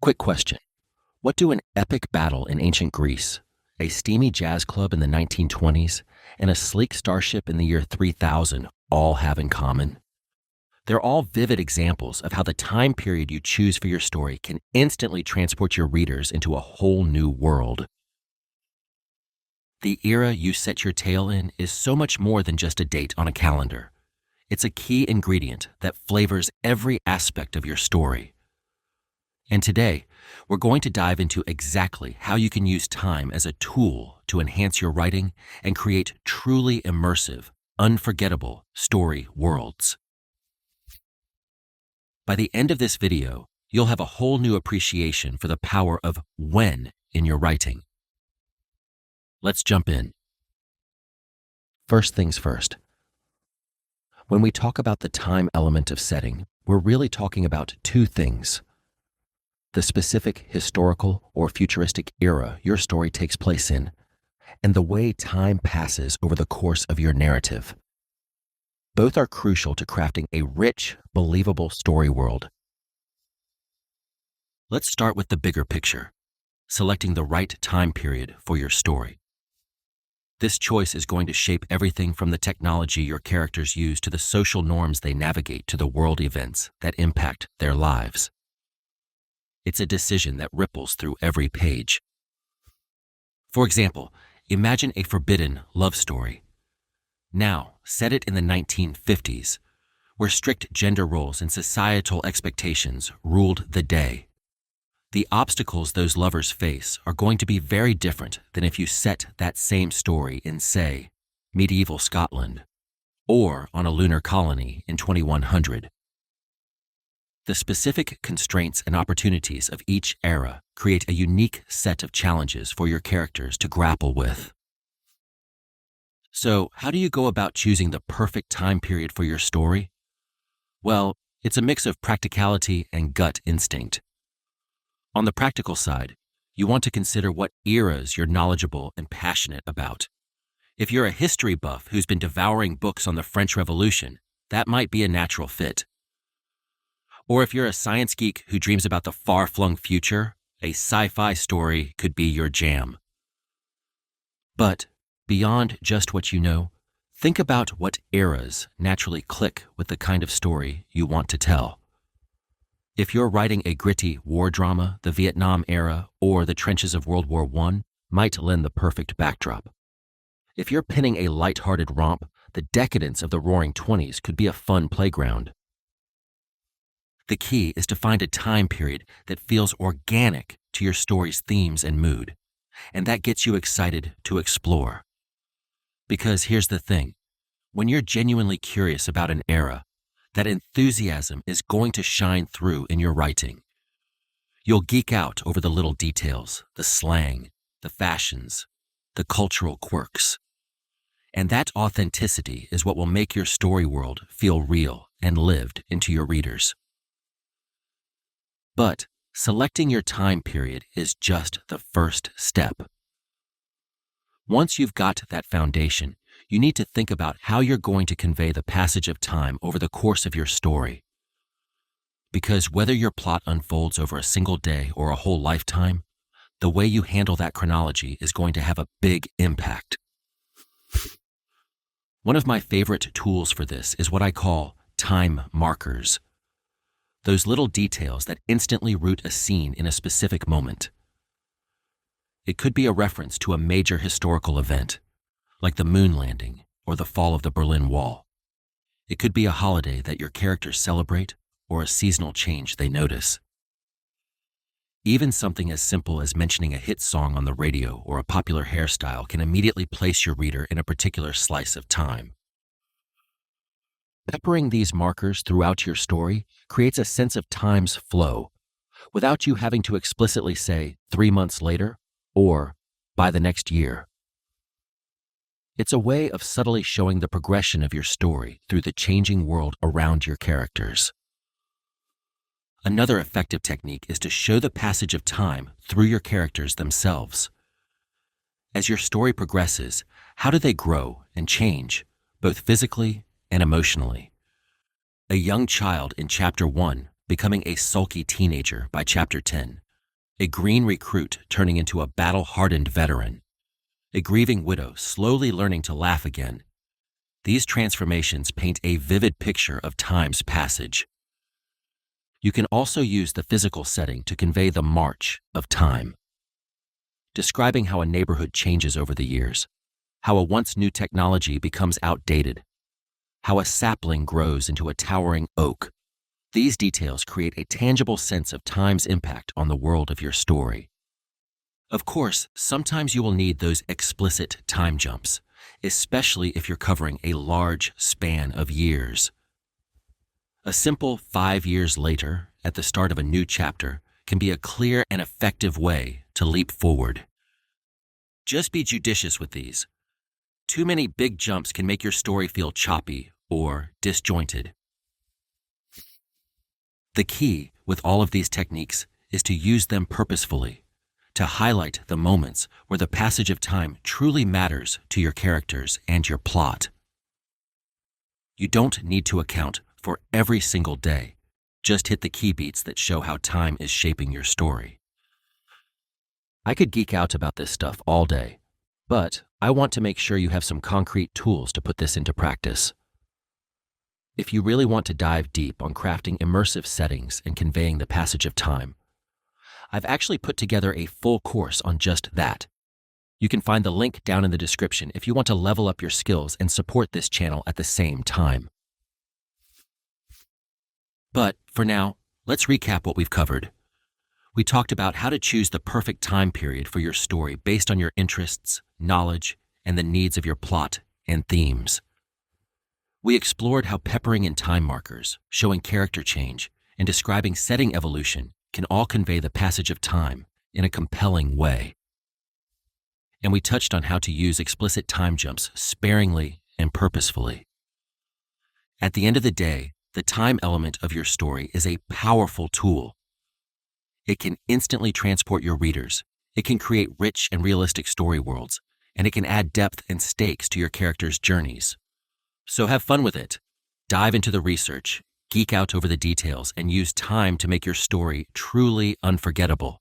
Quick question. What do an epic battle in ancient Greece, a steamy jazz club in the 1920s, and a sleek starship in the year 3000 all have in common? They're all vivid examples of how the time period you choose for your story can instantly transport your readers into a whole new world. The era you set your tale in is so much more than just a date on a calendar. It's a key ingredient that flavors every aspect of your story. And today, we're going to dive into exactly how you can use time as a tool to enhance your writing and create truly immersive, unforgettable story worlds. By the end of this video, you'll have a whole new appreciation for the power of when in your writing. Let's jump in. First things first. When we talk about the time element of setting, we're really talking about two things: the specific historical or futuristic era your story takes place in, and the way time passes over the course of your narrative. Both are crucial to crafting a rich, believable story world. Let's start with the bigger picture, selecting the right time period for your story. This choice is going to shape everything from the technology your characters use to the social norms they navigate to the world events that impact their lives. It's a decision that ripples through every page. For example, imagine a forbidden love story. Now, set it in the 1950s, where strict gender roles and societal expectations ruled the day. The obstacles those lovers face are going to be very different than if you set that same story in, say, medieval Scotland, or on a lunar colony in 2100. The specific constraints and opportunities of each era create a unique set of challenges for your characters to grapple with. So, how do you go about choosing the perfect time period for your story? Well, it's a mix of practicality and gut instinct. On the practical side, you want to consider what eras you're knowledgeable and passionate about. If you're a history buff who's been devouring books on the French Revolution, that might be a natural fit. Or if you're a science geek who dreams about the far-flung future, a sci-fi story could be your jam. But beyond just what you know, think about what eras naturally click with the kind of story you want to tell. If you're writing a gritty war drama, the Vietnam era or the trenches of World War I might lend the perfect backdrop. If you're penning a light-hearted romp, the decadence of the Roaring '20s could be a fun playground. The key is to find a time period that feels organic to your story's themes and mood, and that gets you excited to explore. Because here's the thing, when you're genuinely curious about an era, that enthusiasm is going to shine through in your writing. You'll geek out over the little details, the slang, the fashions, the cultural quirks. And that authenticity is what will make your story world feel real and lived into your readers. But selecting your time period is just the first step. Once you've got that foundation, you need to think about how you're going to convey the passage of time over the course of your story. Because whether your plot unfolds over a single day or a whole lifetime, the way you handle that chronology is going to have a big impact. One of my favorite tools for this is what I call time markers. Those little details that instantly root a scene in a specific moment. It could be a reference to a major historical event, like the moon landing or the fall of the Berlin Wall. It could be a holiday that your characters celebrate or a seasonal change they notice. Even something as simple as mentioning a hit song on the radio or a popular hairstyle can immediately place your reader in a particular slice of time. Peppering these markers throughout your story creates a sense of time's flow, without you having to explicitly say 3 months later or by the next year. It's a way of subtly showing the progression of your story through the changing world around your characters. Another effective technique is to show the passage of time through your characters themselves. As your story progresses, how do they grow and change, both physically and emotionally? A young child in Chapter 1 becoming a sulky teenager by Chapter 10 a green recruit turning into a battle-hardened veteran, a grieving widow slowly learning to laugh again. These transformations paint a vivid picture of time's passage. You can also use the physical setting to convey the march of time, describing how a neighborhood changes over the years, how a once new technology becomes outdated, how a sapling grows into a towering oak. These details create a tangible sense of time's impact on the world of your story. Of course, sometimes you will need those explicit time jumps, especially if you're covering a large span of years. A simple 5 years later, at the start of a new chapter, can be a clear and effective way to leap forward. Just be judicious with these. Too many big jumps can make your story feel choppy or disjointed. The key with all of these techniques is to use them purposefully, to highlight the moments where the passage of time truly matters to your characters and your plot. You don't need to account for every single day. Just hit the key beats that show how time is shaping your story. I could geek out about this stuff all day, but I want to make sure you have some concrete tools to put this into practice. If you really want to dive deep on crafting immersive settings and conveying the passage of time, I've actually put together a full course on just that. You can find the link down in the description if you want to level up your skills and support this channel at the same time. But for now, let's recap what we've covered. We talked about how to choose the perfect time period for your story based on your interests, knowledge, and the needs of your plot and themes. We explored how peppering in time markers, showing character change, and describing setting evolution can all convey the passage of time in a compelling way. And we touched on how to use explicit time jumps sparingly and purposefully. At the end of the day, the time element of your story is a powerful tool. It can instantly transport your readers, it can create rich and realistic story worlds, and it can add depth and stakes to your characters' journeys. So have fun with it. Dive into the research, geek out over the details, and use time to make your story truly unforgettable.